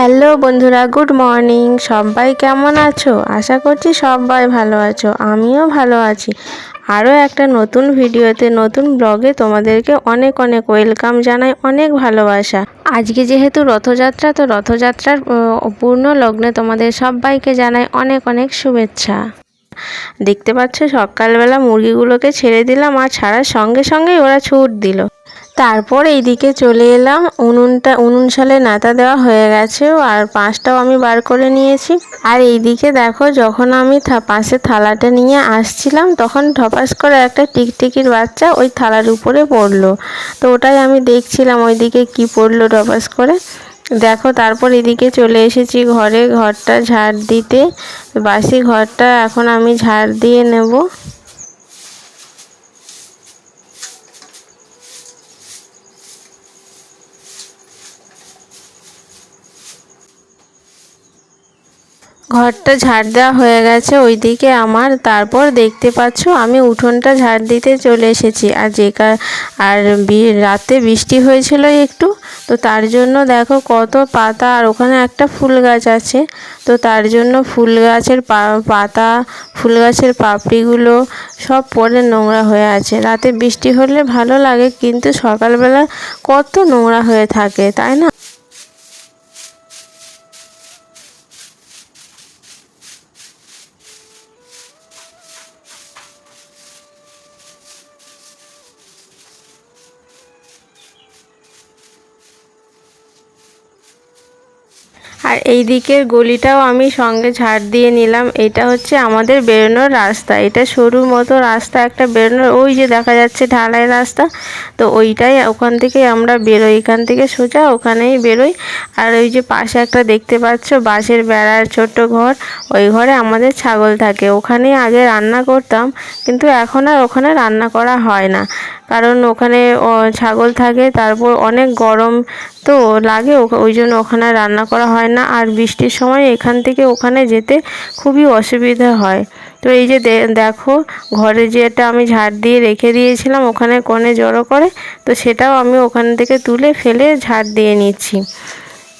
Hello বন্ধুরা, good morning. সবাই কেমন আছো? আশা করছি সবাই ভালো আছো, আমিও ভালো আছি। আরও একটা নতুন ভিডিওতে, নতুন ব্লগে তোমাদেরকে অনেক অনেক ওয়েলকাম জানাই, অনেক ভালোবাসা। আজকে যেহেতু রথযাত্রা, তো রথযাত্রার পূর্ণ লগ্নে তোমাদের সবাইকে জানাই অনেক অনেক শুভেচ্ছা। দেখতে পাচ্ছ সকালবেলা মুরগিগুলোকে ছেড়ে দিলাম, আর ছাড়ার সঙ্গে সঙ্গেই ওরা ছুট দিল। তারপর এইদিকে চলে এলাম, উনুন সালে নাতা দেওয়া হয়ে গেছে, আর পাঁচটাও আমি বার করে নিয়েছি। আর এইদিকে দেখো, যখন আমি পাশে থালাটা নিয়ে আসছিলাম, তখন ঠপাস করে একটা টিকটিকির বাচ্চা ওই থালার উপরে পড়লো। তো ওটাই আমি দেখছিলাম ওইদিকে কি পড়লো ঠপাস করে। দেখো, তারপর এদিকে চলে এসেছি ঘরটা ঝাড় দিতে। বাসি ঘরটা এখন আমি ঝাড় দিয়ে নেব। ঘরটা ঝাড় দেওয়া হয়ে গেছে ওইদিকে আমার। তারপর দেখতে পাচ্ছ আমি উঠোনটা ঝাড় দিতে চলে এসেছি। আর রাতে বৃষ্টি হয়েছিল একটু, তো তার জন্য দেখো কত পাতা, আর ওখানে একটা ফুল গাছ আছে, তো তার জন্য ফুল গাছের পাতা, ফুল গাছের পাপড়িগুলো সব পড়ে নোংরা হয়ে আছে। রাতে বৃষ্টি হলে ভালো লাগে, কিন্তু সকালবেলা কত নোংরা হয়ে থাকে, তাই না? আর এই দিকের গলিটাও আমি সঙ্গে ঝাড় দিয়ে নিলাম। এটা হচ্ছে আমাদের বেরোনোর রাস্তা, এটা সরুর মতো রাস্তা একটা বেরোনোর, ওই যে দেখা যাচ্ছে ঢালাই রাস্তা, তো ওইটাই, ওখান থেকে আমরা বেরোই, এখান থেকে সোজা ওখানেই বেরোই। আর ওই যে পাশে একটা দেখতে পাচ্ছ বাঁশের বেড়ার ছোট্ট ঘর, ওই ঘরে আমাদের ছাগল থাকে। ওখানেই আগে রান্না করতাম, কিন্তু এখন আর ওখানে রান্না করা হয় না, কারণ ওখানে ছাগল থাকে, তারপর অনেক গরম তো লাগে, ওই জন্য ওখানে রান্না করা হয় না। আর বৃষ্টির সময় এখান থেকে ওখানে যেতে খুবই অসুবিধা হয়। তো এই যে দেখো, ঘরে যেটা আমি ঝাড় দিয়ে রেখে দিয়েছিলাম ওখানে কোণে জড়ো করে, তো সেটাও আমি ওখান থেকে তুলে ফেলে ঝাড় দিয়ে নিচ্ছি।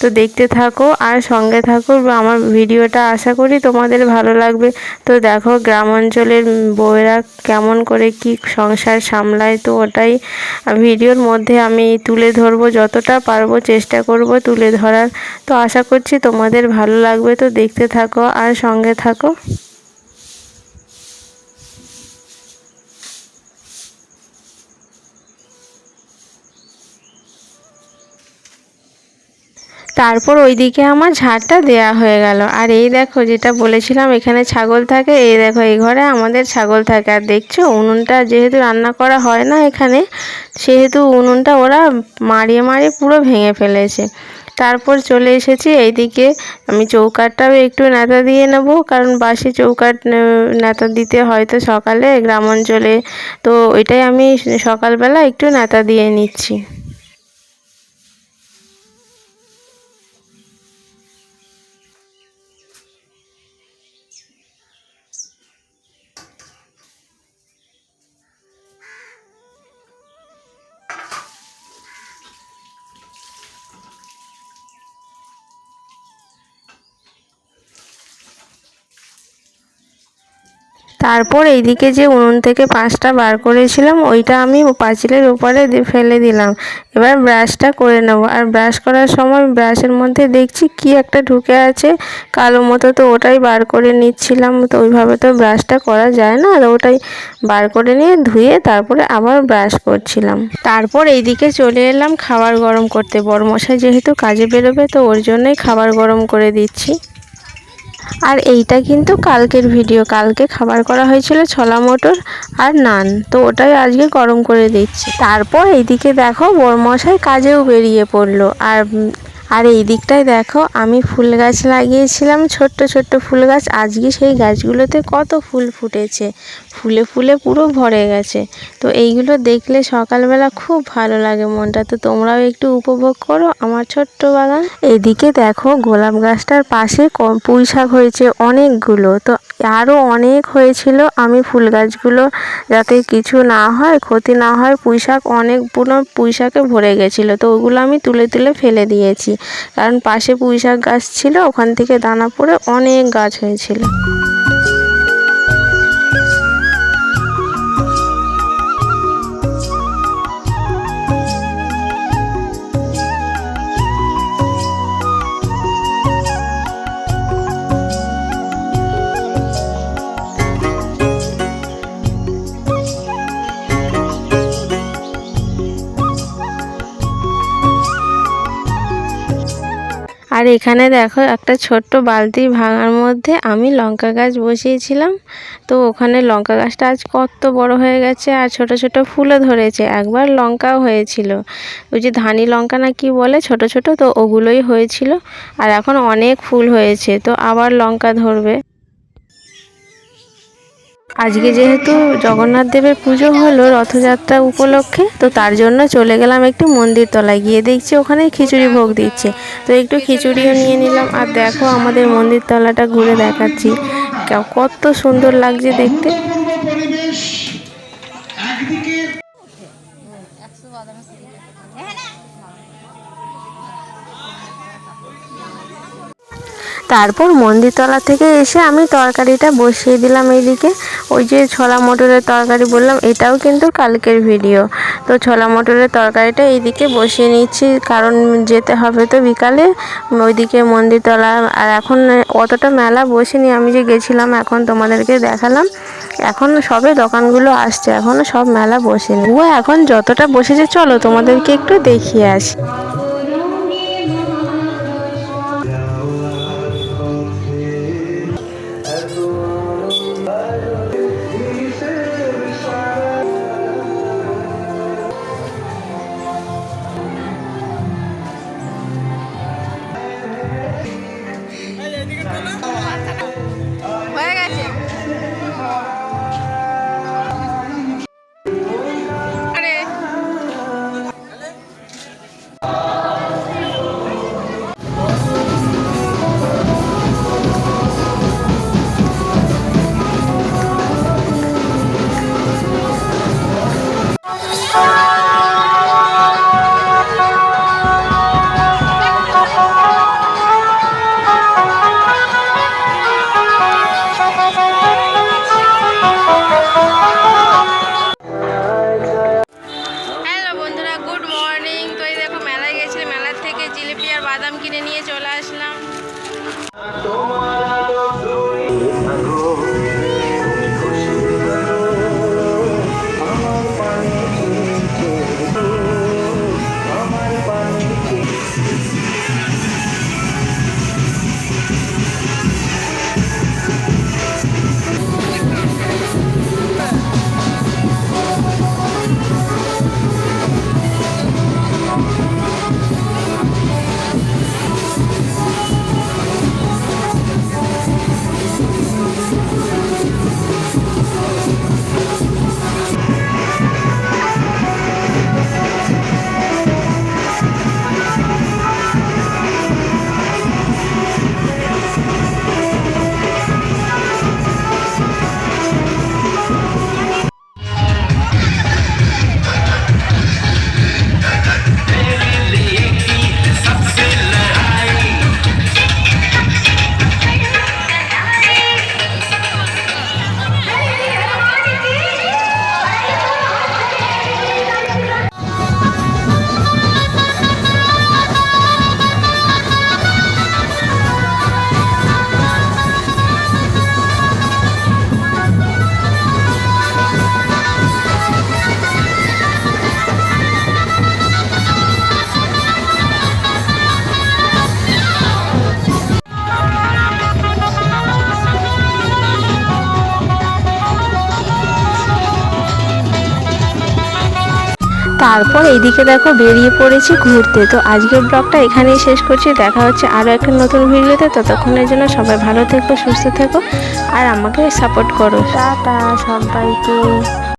তো দেখতে থাকো আর সঙ্গে থাকো, আমার ভিডিওটা আশা করি তোমাদের ভালো লাগবে। তো দেখো গ্রাম অঞ্চলের বউয়েরা কেমন করে কি সংসার সামলায়, তো ওটাই ভিডিওর মধ্যে আমি তুলে ধরবো, যতটা পারবো চেষ্টা করব তুলে ধরার। তো আশা করছি তোমাদের ভালো লাগবে, তো দেখতে থাকো আর সঙ্গে থাকো। তারপর ওইদিকে আমার ঝাড়টা দেয়া হয়ে গেল। আর এই দেখো, যেটা বলেছিলাম এখানে ছাগল থাকে, এই দেখো এই ঘরে আমাদের ছাগল থাকে। আর দেখছো উনুনটা যেহেতু রান্না করা হয় না এখানে, সেহেতু উনুনটা ওরা মারিয়ে মারিয়ে পুরো ভেঙে ফেলেছে। তারপর চলে এসেছি এইদিকে, আমি চৌকাঠটাও একটু ন্যাতা দিয়ে নেব, কারণ বাসি চৌকাঠ ন্যাতা দিতে হয়তো সকালে গ্রাম অঞ্চলে, তো ওইটাই আমি সকালবেলা একটু ন্যাতা দিয়ে নিচ্ছি। তারপর এইদিকে যে উনুন থেকে পাঁচটা বার করেছিলাম, ওইটা আমি পাঁচিলের উপরে ফেলে দিলাম। এবার ব্রাশটা করে নেব। আর ব্রাশ করার সময় ব্রাশের মধ্যে দেখছি কি একটা ঢুকে আছে কালো মতো, তো ওটাই বার করে নিচ্ছিলাম। তো ওইভাবে তো ব্রাশটা করা যায় না, আর ওটাই বার করে নিয়ে ধুয়ে তারপরে আবার ব্রাশ করছিলাম। তারপর এইদিকে চলে এলাম খাবার গরম করতে। বড়মশাই যেহেতু কাজে বেরোবে, তো ওর জন্যই খাবার গরম করে দিচ্ছি। আর এইটা কিন্তু কালকের ভিডিও, কালকে খাবার করা হয়েছিল ছোলা মটর আর নান, তো ওটাই আজকে গরম করে দিচ্ছি। তারপর এইদিকে দেখো বড়মশাই কাজেও বেরিয়ে পড়লো। আর এই দিকটায় দেখো, আমি ফুল গাছ লাগিয়েছিলাম, ছোট্ট ছোট্ট ফুল গাছ, আজকে সেই গাছগুলোতে কত ফুল ফুটেছে, ফুলে ফুলে পুরো ভরে গেছে। তো এইগুলো দেখলে সকালবেলা খুব ভালো লাগে মনটা। তো তোমরাও একটু উপভোগ করো আমার ছোট্ট বাগান। এদিকে দেখো গোলাপ গাছটার পাশে পুঁই শাক হয়েছে অনেকগুলো, তো আরও অনেক হয়েছিল। আমি ফুল গাছগুলো যাতে কিছু না হয়, ক্ষতি না হয়, পুঁই শাক অনেকগুলো পুঁই শাকে ভরে গেছিলো, তো ওগুলো আমি তুলে তুলে ফেলে দিয়েছি। কারণ পাশে পুঁইশাক গাছ ছিল, ওখান থেকে দানা পড়ে অনেক গাছ হয়েছিল। আর এখানে দেখো একটা ছোট্ট বালতি ভাঙার মধ্যে আমি লঙ্কা গাছ বসিয়েছিলাম। তো ওখানে লঙ্কা গাছটা আজ কত বড় হয়ে গেছে, আর ছোট ছোট ফুলও ধরেছে। একবার লঙ্কাও হয়েছিল, ওই যে ধানি লঙ্কা না কি বলে, ছোট ছোট, তো ওগুলোই হয়েছিল। আর এখন অনেক ফুল হয়েছে, তো আবার লঙ্কা ধরবে। আজকে যেহেতু জগন্নাথ দেবের পুজো হলো রথযাত্রা উপলক্ষে, তো তার জন্য চলে গেলাম একটু মন্দির তলায়। গিয়ে দেখছি ওখানে খিচুড়ি ভোগ দিচ্ছে, তো একটু খিচুড়িও নিয়ে নিলাম। আর দেখো আমাদের মন্দির তলাটা ঘুরে দেখাচ্ছি, কত সুন্দর লাগছে দেখতে। তারপর মন্দিরতলা থেকে এসে আমি তরকারিটা বসিয়ে দিলাম এইদিকে। ওই যে ছোলা মটরের তরকারি বললাম, এটাও কিন্তু কালকের ভিডিও। তো ছোলা মটরের তরকারিটা এইদিকে বসিয়ে নিচ্ছি, কারণ যেতে হবে তো বিকালে ওইদিকে মন্দিরতলা। আর এখন অতটা মেলা বসেনি, আমি যে গেছিলাম এখন তোমাদেরকে দেখালাম। এখন সবে দোকানগুলো আসছে, এখনও সব মেলা বসেনি। ও এখন যতটা বসেছে চলো তোমাদেরকে একটু দেখিয়ে আসি। হয়ে গেছে। জিলিপি আর বাদাম কিনে নিয়ে চলে আসলাম। তারপর এইদিকে দেখো বেরিয়ে পড়েছি ঘুরতে। তো আজকের ব্লগটা এখানেই শেষ করছি, দেখা হচ্ছে আরও একটা নতুন ভিডিওতে। ততক্ষণের জন্য সবাই ভালো থেকো, সুস্থ থেকো, আর আমাকে সাপোর্ট করো। টাটা সবাইকে।